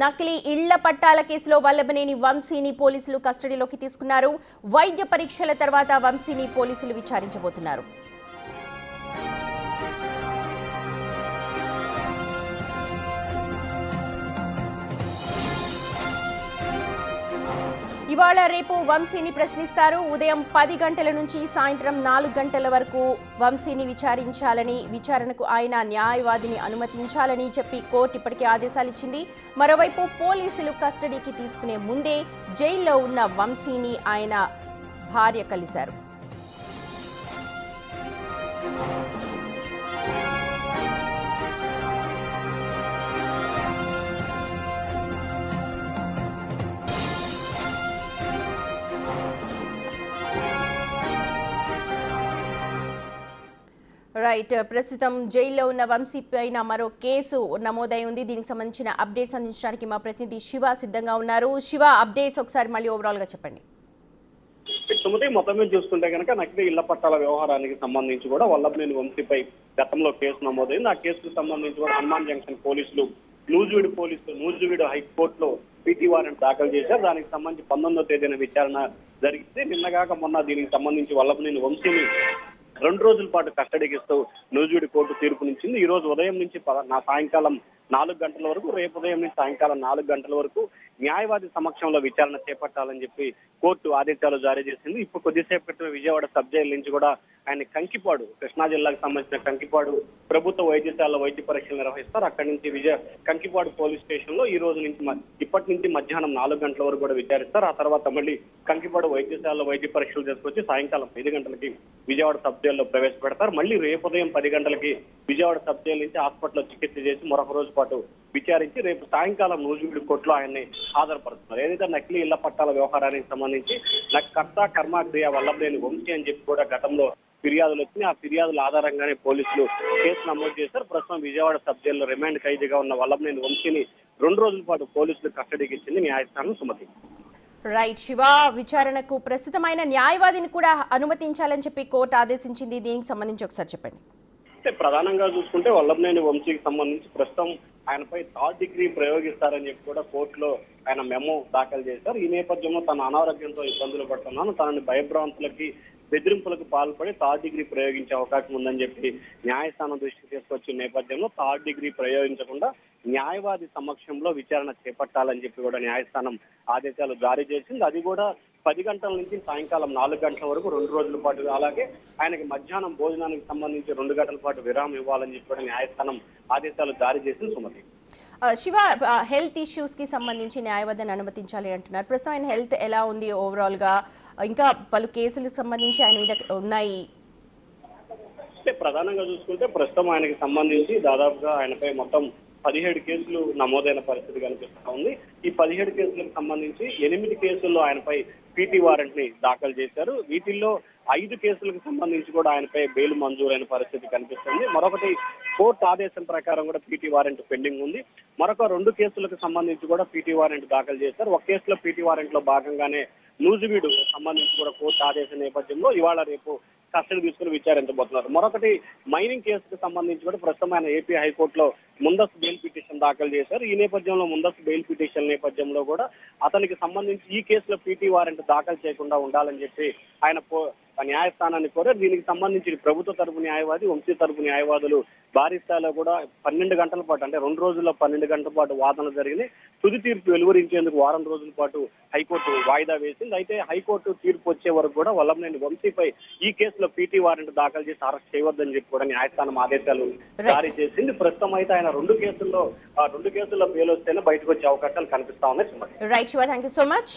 నకిలీ ఇళ్ల పట్టాల కేసులో వల్లభనేని వంశీని పోలీసులు కస్టడీలోకి తీసుకున్నారు. వైద్య పరీక్షల తర్వాత వంశీని పోలీసులు విచారించబోతున్నారు. ఇవాళ రేపు వంశీని ప్రశ్నిస్తారు. ఉదయం 10 గంటల నుంచి సాయంత్రం 4 గంటల వరకు వంశీని విచారించాలని, విచారణకు ఆయన న్యాయవాదిని అనుమతించాలని చెప్పి కోర్టు ఇప్పటికే ఆదేశాలు ఇచ్చింది. మరోవైపు పోలీసులు కస్టడీకి తీసుకునే ముందే జైల్లో ఉన్న వంశీని ఆయన భార్య కలిశారు. రైట్, ప్రస్తుతం జైల్లో ఉన్న వంశీ పైన మరో కేసు నమోదై ఉంది. దీనికి సంబంధించిన అప్డేట్స్ అందించడానికి మా ప్రతినిధి శివ సిద్ధంగా ఉన్నారు. శివ, అప్డేట్స్ ఒకసారి మళ్ళీ ఓవరాల్ గా చెప్పండి. మొత్తం మీద చూసుకుంటే కనుక నకిలీ ఇళ్ల పట్టాల వ్యవహారానికి సంబంధించి కూడా వల్లభనేని వంశీపై గతంలో కేసు నమోదైంది. ఆ కేసుకు సంబంధించి కూడా హనుమాన్ జంక్షన్ పోలీసులు నూజివీడు హైకోర్టులో పీటీ వారెంట్ దాఖలు చేశారు. దానికి సంబంధించి 19వ తేదీన విచారణ జరిగితే నిన్నగాక మొన్న దీనికి సంబంధించి వల్లభనేని వంశీని 2 రోజుల పాటు కస్టడీకి ఇస్తూ నూజివీడు కోర్టు తీర్పునిచ్చింది. ఈ రోజు ఉదయం నుంచి సాయంకాలం 4 గంటల వరకు, రేపు ఉదయం నుంచి సాయంకాలం 4 గంటల వరకు న్యాయవాది సమక్షంలో విచారణ చేపట్టాలని చెప్పి కోర్టు ఆదేశాలు జారీ చేసింది. ఇప్పుడు కొద్దిసేపు క్రితం విజయవాడ సబ్ జైలు నుంచి కూడా ఆయన కంకిపాడు, కృష్ణా జిల్లాకు సంబంధించిన కంకిపాడు ప్రభుత్వ వైద్యశాలలో వైద్య పరీక్షలు నిర్వహిస్తారు. అక్కడి నుంచి కంకిపాడు పోలీస్ స్టేషన్ లో ఈ రోజు నుంచి ఇప్పటి నుంచి మధ్యాహ్నం 4 గంటల వరకు కూడా విచారిస్తారు. ఆ తర్వాత మళ్ళీ కంకిపాడు వైద్యశాలలో వైద్య పరీక్షలు చేసుకొచ్చి సాయంకాలం 5 గంటలకి విజయవాడ సబ్ జైల్లో ప్రవేశపెడతారు. మళ్ళీ రేపు ఉదయం 10 గంటలకి విజయవాడ సబ్ జైలు నుంచి హాస్పిటల్లో చికిత్స చేసి మరొక రోజు పాటు విచారించి రేపు సాయంకాలం నూజివీడు కోర్టులో ఆయన్ని హాజరుపరుస్తున్నారు. ఏదైతే నకిలీ ఇళ్ల పట్టాల వ్యవహారానికి సంబంధించి కర్త కర్మక్రియ వల్లభనేని వంశీ అని చెప్పి కూడా గతంలో ఫిర్యాదులు వచ్చినాయి. ఆ ఫిర్యాదుల ఆధారంగానే పోలీసులు కేసు నమోదు చేశారు. ప్రస్తుతం విజయవాడ సబ్ జైల్లో రిమాండ్ ఖైదీగా ఉన్న వల్లభనేని వంశీని 2 రోజుల పాటు పోలీసులు కస్టడీకి ఇచ్చింది న్యాయస్థానం. సుమతి. రైట్ శివ, విచారణకు ప్రస్తుతమైన న్యాయవాదిని కూడా అనుమతించాలని చెప్పి కోర్టు ఆదేశించింది. దీనికి సంబంధించి ఒకసారి చెప్పండి. ప్రధానంగా చూసుకుంటే వల్లభనేని వంశీకి సంబంధించి ప్రస్తుతం ఆయనపై 3rd డిగ్రీ ప్రయోగిస్తారని చెప్పి కూడా కోర్టులో ఆయన మెమో దాఖలు చేశారు. ఈ నేపథ్యంలో తన అనారోగ్యంతో ఇబ్బందులు పడుతున్నాను, తనని భయభ్రాంతులకి బెదిరింపులకు పాల్పడి 3rd డిగ్రీ ప్రయోగించే అవకాశం ఉందని చెప్పి న్యాయస్థానం దృష్టికి తీసుకొచ్చిన నేపథ్యంలో 3rd డిగ్రీ ప్రయోగించకుండా న్యాయవాది సమక్షంలో విచారణ చేపట్టాలని చెప్పి కూడా న్యాయస్థానం ఆదేశాలు జారీ చేసింది. అది కూడా 10 గంటల నుంచి సాయంకాలం 4 గంటల వరకు 2 రోజుల పాటు, అలాగే ఆయనకి మధ్యాహ్నం భోజనానికి సంబంధించి 2 గంటల పాటు విరామం ఇవ్వాలని చెప్పి కూడా న్యాయస్థానం ఆదేశాలు జారీ చేసింది. సుమతి. శివ, హెల్త్ ఇష్యూస్ కి సంబంధించి న్యాయవాదిని అనుమతించాలి అంటున్నారు. ప్రస్తుతం ఆయన హెల్త్ ఎలా ఉంది ఓవరాల్ గా? ఇంకా పలు కేసులకు సంబంధించి ఆయన మీద ఉన్నాయి. ప్రధానంగా చూసుకుంటే ప్రస్తుతం ఆయనకి సంబంధించి దాదాపుగా ఆయనపై మొత్తం 17 కేసులు నమోదైన పరిస్థితి కనిపిస్తా ఉంది. ఈ 17 కేసులకు సంబంధించి 8 కేసుల్లో ఆయనపై పీటీ వారెంట్ ని దాఖలు చేశారు. వీటిల్లో 5 కేసులకు సంబంధించి కూడా ఆయనపై బెయిల్ మంజూరైన పరిస్థితి కనిపిస్తుంది. మరొకటి కోర్టు ఆదేశం ప్రకారం కూడా పీటీ వారెంట్ పెండింగ్ ఉంది. మరొక 2 కేసులకు సంబంధించి కూడా పీటీ వారెంట్ దాఖలు చేశారు. ఒక కేసులో పీటీ వారెంట్ లో భాగంగానే నూజివీడు సంబంధించి కూడా కోర్టు ఆదేశం నేపథ్యంలో ఇవాళ రేపు కస్టడీ తీసుకుని విచారించబోతున్నారు. మరొకటి మైనింగ్ కేసుకు సంబంధించి కూడా ప్రస్తుతం ఆయన ఏపీ హైకోర్టులో ముందస్తు బెయిల్ పిటిషన్ దాఖలు చేశారు. ఈ నేపథ్యంలో ముందస్తు బెయిల్ పిటిషన్ నేపథ్యంలో కూడా అతనికి సంబంధించి ఈ కేసులో పీటీ వారెంట్ దాఖలు చేయకుండా ఉండాలని చెప్పి ఆయన న్యాయస్థానాన్ని కోరారు. దీనికి సంబంధించి ప్రభుత్వ తరపు న్యాయవాది, వంశీ తరపు న్యాయవాదులు భారీ స్థాయిలో కూడా 12 గంటల పాటు, అంటే 2 రోజుల్లో 12 గంటల పాటు వాదనలు జరిగినాయి. తుది తీర్పు వెలువరించేందుకు 1 వారం రోజుల పాటు హైకోర్టు వాయిదా వేసింది. అయితే హైకోర్టు తీర్పు వచ్చే వరకు కూడా వల్లభనేని వంశీపై ఈ కేసులో పీటీ వారెంట్ దాఖలు చేసి అరెస్ట్ చేయవద్దని చెప్పి కూడా న్యాయస్థానం ఆదేశాలు జారీ చేసింది. ప్రస్తుతం అయితే ఆయన 2 కేసుల్లో బెయిల్ వస్తేనే బయటకు వచ్చే అవకాశాలు కనిపిస్తా ఉన్నాయి. Right Shiva, thank you so much.